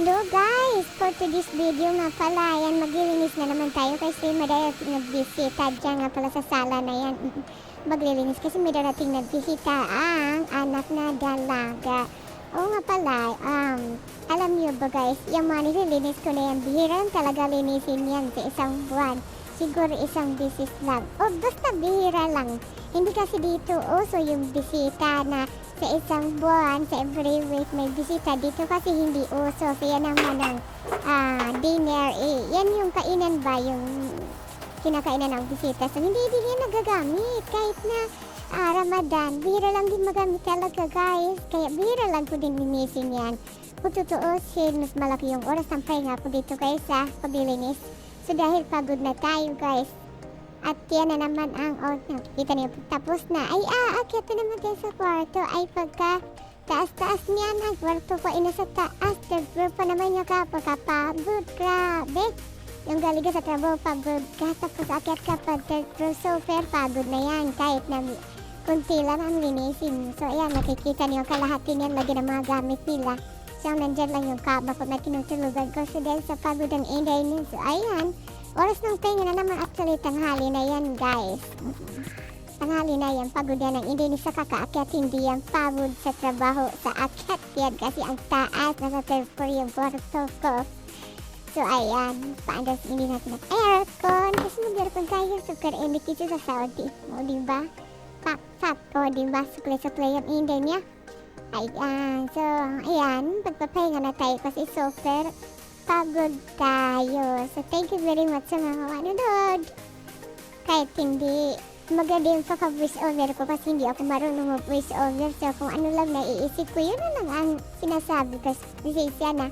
Hello guys! For today's video nga pala, ayan, maglilinis na naman tayo kasi may darating na bisita dyan nga pala sa sala na yan. Maglilinis kasi may darating na bisita ang anak na dalaga. Oo nga pala, alam niyo ba guys, yung mga nililinis ko na yan, bihirang talaga linisin yan sa isang buwan. Siguro isang bisis lang. O basta bihira lang. Hindi kasi dito uso yung bisita na sa isang buwan, sa every week may bisita. Dito kasi hindi uso. So yan naman ang dinner. Yan yung kainan ba? Yung kinakainan ng bisita. So hindi din yan nagagamit. Kahit na Ramadan, bihira lang din magamit talaga guys. Kaya bihira lang ko din linisin yan. Kung tutuusin, mas malaki yung oras ng pahinga ko dito guys sa paglilinis. So dahil pagod na tayo guys, at yan na naman ang kita niyo tapos na ay aakyat na naman tayo sa kwarto. Ay pagka taas niya ng kwarto ko nasa taas, third floor pa naman niya kapagod, grabe yung galing sa trabaho, pagod ka tapos akyat ka pa third floor, super pagod na yan kahit na kunti lang ang linisin. So ayan, nakikita niyo kalahati niyan lagi ng mga gamit nila. So nandyan lang yung kaba ko na tinutulugan ko. So dahil sa pagod ang inday niya, so ayan, oras ng pahinga na naman, actually tanghali na yan guys. Tanghali na yan, pagod yan ang inday niya sa kakaakyat, hindi yan pagod sa trabaho, sa akyat yan kasi ang taas, nasa third floor yung kwarto ko. So ayan, paandas hindi natin ng aircon, kasi mag-aircon tayo, super init ito sa Saudi. O diba? Pak, o diba? Sukle-sukle yung inday niya. Ayan, so ayan, pagpapahinga na tayo kasi super pagod tayo. So thank you very much sa mga manonood. Kahit hindi magaling pa ka-voice over ko kasi hindi ako marunong mag-voice over. So kung ano lang naiisip ko, yun na lang ang sinasabi ko. Kasi na